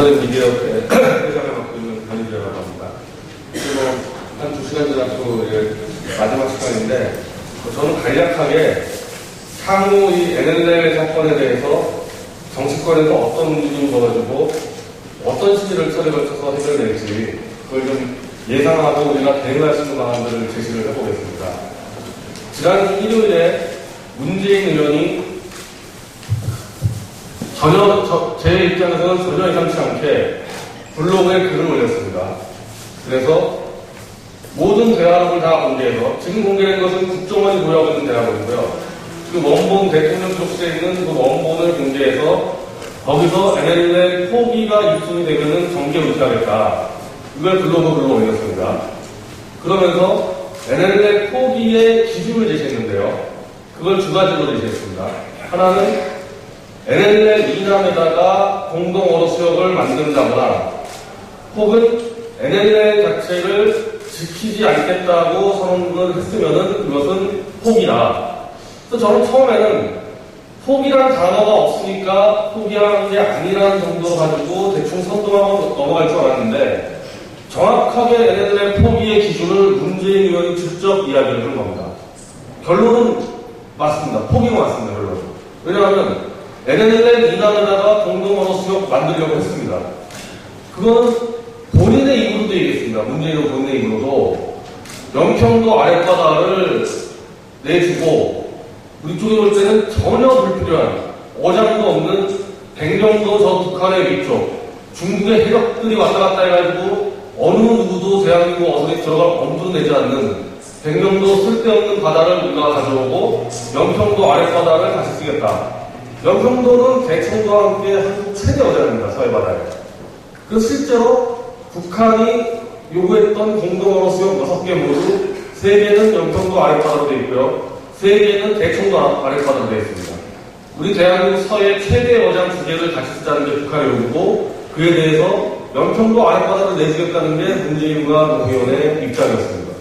저는 미디어협회 회장을 맡고 있는 변희재라고 합니다. 그리고 한 2시간 지나고 마지막 시간인데, 저는 간략하게 향후 이 NLL 사건에 대해서 정치권에서 어떤 움직임을 보여주고 어떤 시기를 처리에 걸쳐서 해결될지 그걸 좀 예상하고 우리가 대응할 수 있는 방안들을 제시를 해보겠습니다. 지난 일요일에 문재인 의원이 제 입장에서는 전혀 예상치 않게 블로그에 글을 올렸습니다. 그래서 모든 대화록을 다 공개해서, 지금 공개된 것은 국정원이 보유하고 있는 대화록이고요. 그 원본 대통령 쪽지에 있는 그 원본을 공개해서 거기서 NLL 포기가 입증이 되면은 정계 은퇴하겠다. 이걸 블로그 글로 올렸습니다. 그러면서 NLL 포기의 기준을 제시했는데요. 그걸 두 가지로 제시했습니다. 하나는 NLL 이남에다가 공동어로 수역을 만든다거나 혹은 NLL 자체를 지키지 않겠다고 선언을 했으면은 그것은 포기다. 그래서 저는 처음에는 포기란 단어가 없으니까 포기한 게 아니라는 정도로 가지고 대충 선동하고 넘어갈 줄 알았는데, 정확하게 NLL 포기의 기준을 문재인 의원이 직접 이야기를 한 겁니다. 결론은 맞습니다. 포기가 맞습니다. 결론은. 왜냐하면 NLL 이남에다가 공동언어 수역 만들려고 했습니다. 그거는 본인의 입으로도 얘기했습니다. 문재인 본인의 입으로도 연평도 아랫바다를 내주고 우리 쪽에 볼 때는 전혀 불필요한 어장도 없는 백령도 저 북한의 위쪽 중국의 해적들이 왔다 갔다 해가지고 어느 누구도 대한민국 어선이 들어갈 엄두도 내지 않는 백령도 쓸데없는 바다를 우리가 가져오고 연평도 아랫바다를 다시 쓰겠다. 연평도는 대청도와 함께 한국 최대 어장입니다. 서해바다에. 그래서 실제로 북한이 요구했던 공동어로 수역 6개 모두 3개는 연평도 아랫바다로 되어 있고요. 3개는 대청도 아랫바다로 되어 있습니다. 우리 대한민국 서해 최대 어장 2개를 같이 쓰자는 게 북한의 요구고, 그에 대해서 연평도 아랫바다를 내주겠다는 게 문재인과 노무현의 입장이었습니다.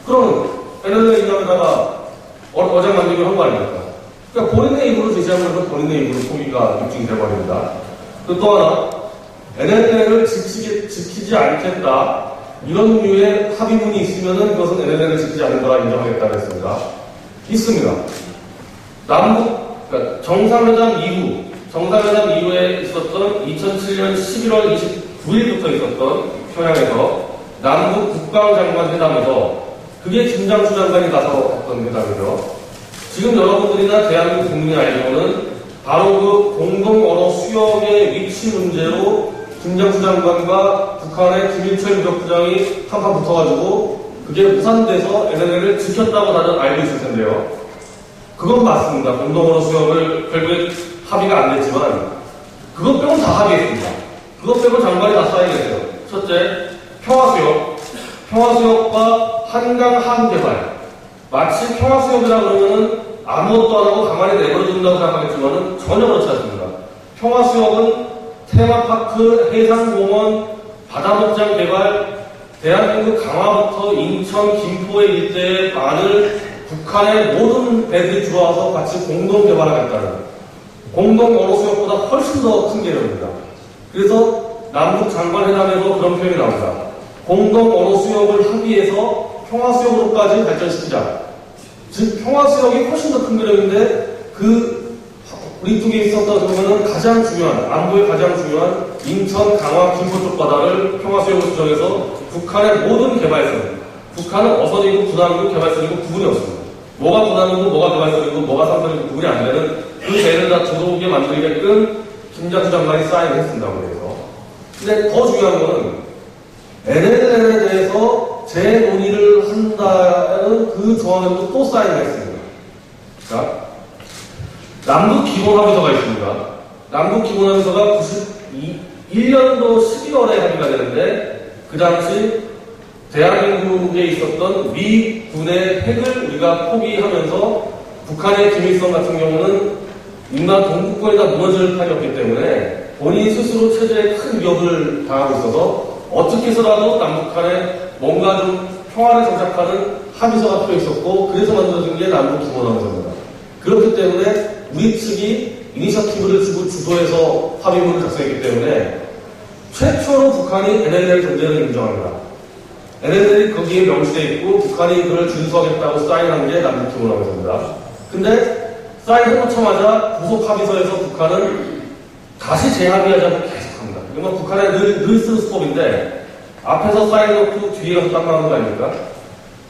그럼 NLL 이남에다가 어장 만들기를 한 거 아닙니까? 그러니까 본인의 입으로 제시하면서 본인의 입으로 포기가 입증이 되어버립니다. 또 하나, NLL을 지키지 않겠다. 이런 류의 합의문이 있으면은 그것은 NLL을 지키지 않는 거라 인정하겠다고 했습니다. 있습니다. 그러니까 정상회담 이후에 있었던 2007년 11월 29일부터 있었던 평양에서 남북 국방장관 회담에서, 그게 김장수 장관이 나서 했던 회담이죠. 지금 여러분들이나 대한민국 국민이 알기로는 바로 그 공동언어 수역의 위치 문제로 김장수 장관과 북한의 김일철 무력부장이 한판 붙어가지고 그게 무산돼서 NLL을 지켰다고 다들 알고 있을 텐데요. 그건 맞습니다. 공동언어 수역을 결국에 합의가 안 됐지만 그것 빼고는 다 합의했습니다. 그것 빼고 장관이 다 사인했어요. 첫째, 평화수역과 한강 함개발. 마치 평화수역이라 그러면은 아무것도 안 하고 가만히 내버려둔다고 생각하겠지만은 전혀 그렇지 않습니다. 평화수역은 테마파크, 해상공원, 바다목장 개발, 대한민국 강화부터 인천, 김포의 일대에 많은 북한의 모든 배들이 들어와서 같이 공동 개발하겠다는 공동 어로수역보다 훨씬 더 큰 개념입니다. 그래서 남북 장관회담에서 그런 표현이 나옵니다. 공동 어로수역을 합의해서 평화수역으로까지 발전시키자. 즉 평화수역이 훨씬 더 큰 개념인데 우리 쪽에 있었던 그러면은 가장 중요한, 안보에 가장 중요한 인천, 강화, 김포 쪽 바다를 평화수역으로 지정해서 북한의 모든 개발선, 북한은 어선이고 군함이고 개발선이고 구분이 없습니다. 뭐가 군함이고 뭐가 개발선이고 뭐가 상선이고 구분이 안 되는 그 배를 다 들어오게 만들게끔 김장수 장관이 사인을 했습니다. 그래서. 근데 더 중요한 거는 NLL에 대해서 재논의를 한다는 그 조항에도 또 사인을 했습니다. 자, 남북기본합의서가 있습니다. 남북기본합의서가 91년도 12월에 합의가 되는데, 그 당시 대한민국에 있었던 미 군의 핵을 우리가 포기하면서 북한의 김일성 같은 경우는 인간 동북권이 다 무너질 판이었기 때문에 본인 스스로 체제에 큰 위협을 당하고 있어서 어떻게 해서라도 남북한에 뭔가 좀 평화를 정착하는 합의서가 필요 있었고, 그래서 만들어진 게 남북기본합의서입니다. 그렇기 때문에 우리 측이 이니셔티브를 주고 주도해서 합의문을 작성했기 때문에 최초로 북한이 NLL 존재를 인정합니다. NLL이 거기에 명시되어 있고 북한이 그걸 준수하겠다고 사인한 게 남북기본합의서입니다. 근데 사인해놓자마자 부속 합의서에서 북한은 다시 재합의하자고 계속합니다. 이건 북한의 늘 쓰는 수법인데 앞에서 사인해놓고 뒤에 가서 딱 나오는 거 아닙니까?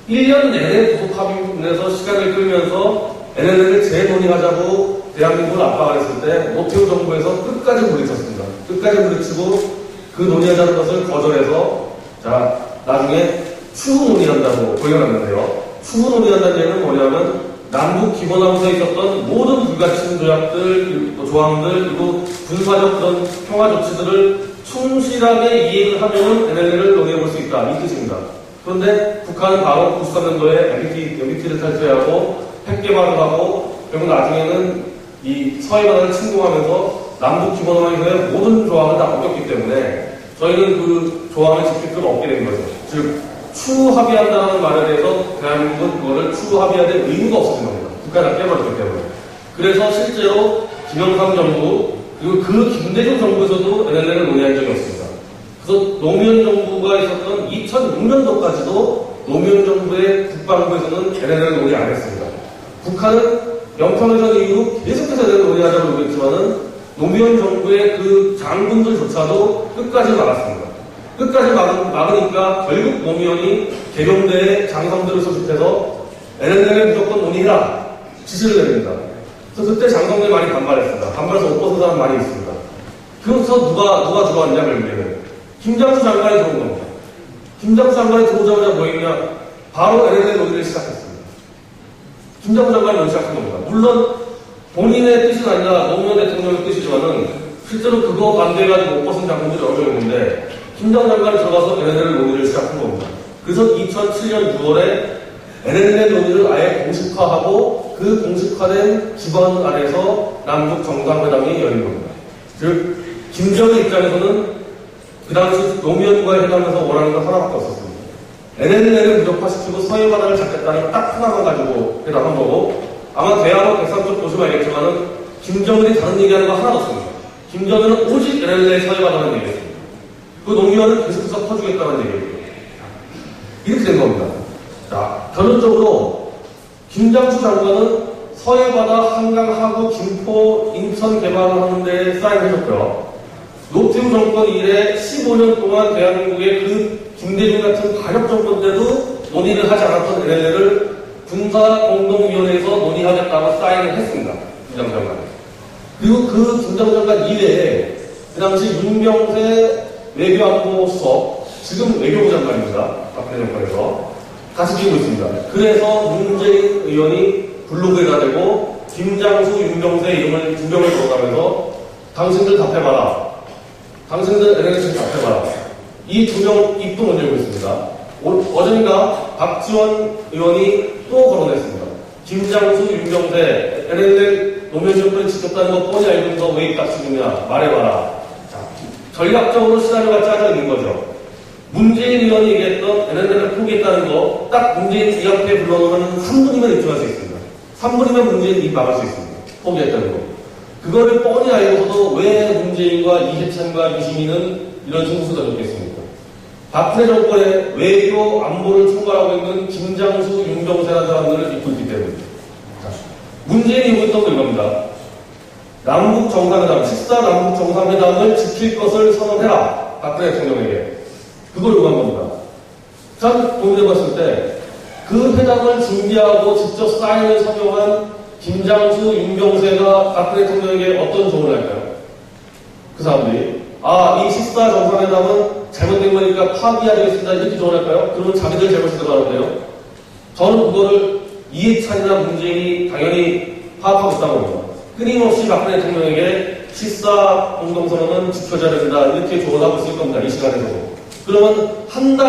1년 내내 부속 합의에서 시간을 끌면서 NLL을 재논의하자고 대한민국을 압박을 했을 때 노태우 정부에서 끝까지 물리쳤습니다. 끝까지 물리치고 그 논의하자는 것을 거절해서 자 나중에 추후 논의한다고 보여놨는데요. 추후 논의한다는 얘기는 뭐냐면 남북 기본합의서에 있었던 모든 불가침 조약들, 조항들, 그리고 군사적 그런 평화 조치들을 충실하게 이행을 하면 NLL을 논의해볼 수 있다. 이 뜻입니다. 그런데 북한은 바로 93년도에 MBT를 탈퇴하고 핵 개발을 하고 결국 나중에는 이 서해 바다를 침공하면서 남북 기본합의서의 모든 조항을 다 어겼기 때문에 저희는 그 조항을 지킬 필요가 없게 된 거죠. 즉 추후 합의한다는 말에 대해서 대한민국은 그거를 추후 합의해야 될 의무가 없어진 겁니다. 국가가 다 깨버렸기 때문에. 그래서 실제로 김영삼 정부 그리고 그 김대중 정부에서도 NLL을 논의한 적이 없습니다. 그래서 노무현 정부가 있었던 2006년도까지도 노무현 정부의 국방부에서는 NLL을 논의 안 했습니다. 북한은 영평해전 이후로 계속해서 NLL을 논의하자고 요구했지만은 노무현 정부의 그 장군들조차도 끝까지 막았습니다. 끝까지 막으니까 결국 노무현이 개경대에 장성들을 소집해서 NLL을 무조건 논의해라 지시를 내립니다. 그래서 그때 장성들이 많이 반발했습니다. 반발해서 못 벗은 사람 많이 있습니다. 그래서 누가 들어왔냐 결국에는 김장수 장관이 들어온 겁니다. 김장수 장관이 들어오자마자 뭐 했냐 바로 NLL 논의를 시작했습니다. 김장수 장관이 논의 시작한 겁니다. 물론 본인의 뜻은 아니라 노무현 대통령의 뜻이지만은 실제로 그거 반대해가지고 못 벗은 장군들이 여러 명 있는데 김장수 장관이 들어가서 NLL 논의를 시작한 겁니다. 그래서 2007년 6월에 NLL 논의를 아예 공식화하고 그 공식화된 기반 안에서 남북 정상회담이 열린 겁니다. 즉 김정은 입장에서는 그 당시 노무현과의 회담에서 원하는 건 하나밖에 없었습니다. NLL을 무력화시키고 서해 바다를 잡겠다는 딱 하나만 가지고 회담한 거고 아마 대화로 백삼 쪽 보시면 알겠지만은 김정은이 다른 얘기하는 거 하나도 없습니다. 김정은은 오직 NLL의 서해 바다는 얘기했습니다. 그 노무현은 계속해서 퍼주겠다는 얘기예요. 이렇게 된 겁니다. 자, 결론적으로 김장수 장관은 서해바다, 한강, 하구, 김포, 인천 개발을 하는 데 사인해줬고요. 노태우 정권 이래 15년 동안 대한민국의 그 김대중 같은 반역 정권 때도 논의를 하지 않았던 NLL을 군사공동위원회에서 논의하겠다고 사인을 했습니다. 김장수 장관. 그리고 그 김장수 장관 이외에 그 당시 윤병세 외교안보 수석, 지금 외교부 장관입니다. 박근혜 정권에서. 같이 끼고 있습니다. 그래서 문재인 의원이 블로그에다 대고 김장수, 윤병세 이름을 두 명을 들어가면서 당신들 답해봐라. 당신들 NLL 답해봐라. 이 두 명 입도 못 열고 있습니다. 어젠가 박지원 의원이 또 거론했습니다. 김장수, 윤병세 NLL 노무현 정권이 지켰다는 거 뻔히 알면서 왜 입 닥치느냐 말해봐라. 자, 전략적으로 시나리오가 짜져 있는 거죠. 문재인 의원이 얘기했던 NLL을 포기했다는 거 딱 문재인 이 앞에 불러놓으면 3분이면 입증할 수 있습니다. 3분이면 문재인 입 막을 수 있습니다. 포기했다는 거. 그거를 뻔히 알고서도 왜 문재인과 이해찬과 유시민은 이런 승부수를 던졌겠습니까? 박근혜 정권의 외교 안보를 총괄하고 있는 김장수, 윤병세라는 사람들을 믿고 있기 때문입니다. 문재인이 요구했던 거 이겁니다. 남북 정상회담, 14 남북 정상회담을 지킬 것을 선언해라. 박근혜 대통령에게. 그걸 요구한 겁니다. 참 고민해봤을 때 그 회담을 준비하고 직접 사인을 서명한 김장수, 윤병세가 박근혜 대통령에게 어떤 조언을 할까요? 그 사람들이 이 14 정상회담은 잘못된 거니까 파기해야 되겠습니다. 이렇게 조언할까요? 그러면 자기들 잘못이 들어가는데요. 저는 그거를 이해찬이나 문재인이 당연히 파악하고 있다고 봅니다. 끊임없이 박근혜 대통령에게 14 공동선언은 지켜져야 된다. 이렇게 조언하고 있을 겁니다. 이 시간에서도. 그러면 한 달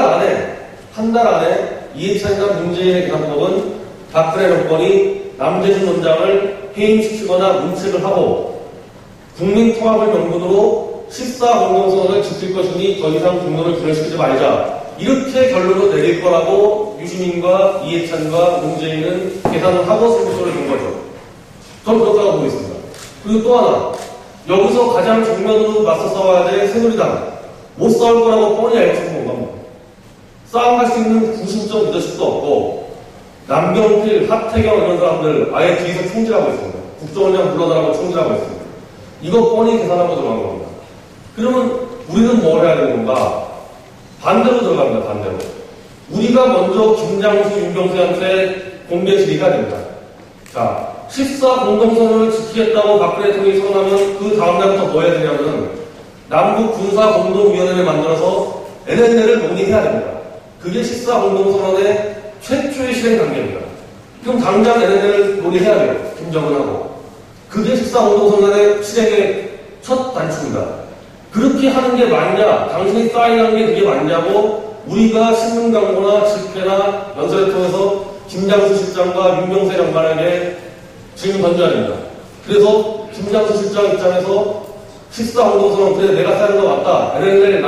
안에 이해찬이나 문재인의 방법은 박근혜 정권이 남재준 원장을 해임시키거나 문책을 하고 국민통합을 명분으로 14 공동선언을 지킬 것이니 더 이상 국론을 분열시키지 말자. 이렇게 결론을 내릴 거라고 유시민과 이해찬과 문재인은 계산을 하고 승부수를 준 거죠. 저는 그렇다고 보고 있습니다. 그리고 또 하나, 여기서 가장 정면으로 맞서 싸워야 될 새누리당. 못 싸울 거라고 뻔히 알고 있는 겁니다. 싸움할 수 있는 구심적 리더십도 없고, 남경필, 하태경 이런 사람들 아예 뒤에서 총질하고 있습니다. 국정원장 불러달라고 총질하고 있습니다. 이거 뻔히 계산하고 들어간 겁니다. 그러면 우리는 뭘 해야 되는 건가? 반대로 들어갑니다, 반대로. 우리가 먼저 김장수, 윤병세한테 공개 질의가 됩니다. 자, 14 공동선언을 지키겠다고 박근혜 대통령이 선언하면 그 다음날부터 뭐 해야 되냐면 남북 군사 공동위원회를 만들어서 NLL을 논의해야 됩니다. 그게 14 공동선언의 최초의 실행 단계입니다. 그럼 당장 NLL을 논의해야 돼요. 김정은하고. 그게 14 공동선언의 실행의 첫 단추입니다. 그렇게 하는 게 맞냐, 당신이 사인한 게 그게 맞냐고 우리가 신문 광고나 집회나 연설을 통해서 김장수 실장과 윤병세 장관에게 질문 던져야 됩니다. 그래서 김장수 실장 입장에서 14 공동선언 그래 내가 사인한 거 맞다. NLL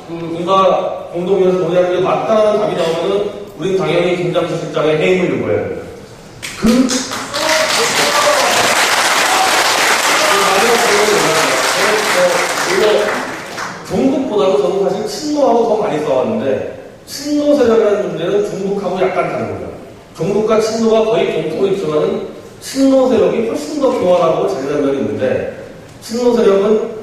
군사 공동위원회에서 논의하는 게 맞다는 답이 나오면은 우리는 당연히 김장수 실장의 해임을 요구해야 됩니다. 중국보다도 저는 사실 친노하고 더 많이 싸웠는데 친노 세력이라는 문제는 중국하고 약간 다른 겁니다. 중국과 친노가 거의 공통이 있지만은 친노 세력이 훨씬 더 교활하고 잘되는 면이 있는데 친노 세력은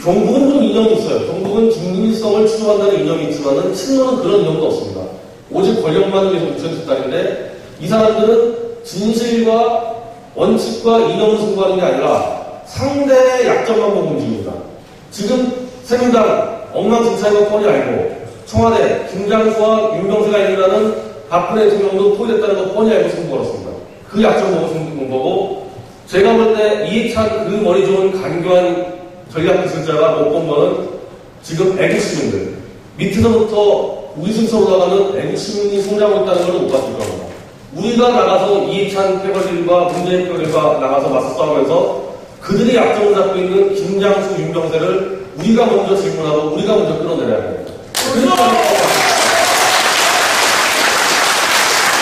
종북은 좀 이념이 있어요. 종북은 김일성을 추종한다는 이념이 있지만은 친노는 그런 이념도 없습니다. 오직 권력만을 위해서 묻혀진 집단인데 이 사람들은 진실과 원칙과 이념을 승부하는 게 아니라 상대의 약점만 보고 움직입니다. 지금 새누리당 엉망진창인 거 뻔히 알고 청와대 김장수와 윤병세가 있느라는 박근혜 대통령도 포위됐다는 거 뻔히 알고 승부 걸었습니다. 그 약점 보고 승부 본 거고 제가 볼 때 이해찬 그 머리 좋은 간교한 전략 기술자가 못 본 거는 지금 애국시민들 밑에서부터 우리 순서로 나가는 애국시민이 성장하고 있다는 걸 못 봤을 겁니다. 우리가 나가서 이해찬 패거리과 문재인 패거리가 나가서 맞서 싸우면서 그들이 약점을 잡고 있는 김장수, 윤병세를 우리가 먼저 질문하고 우리가 먼저 끌어내려야 됩니다.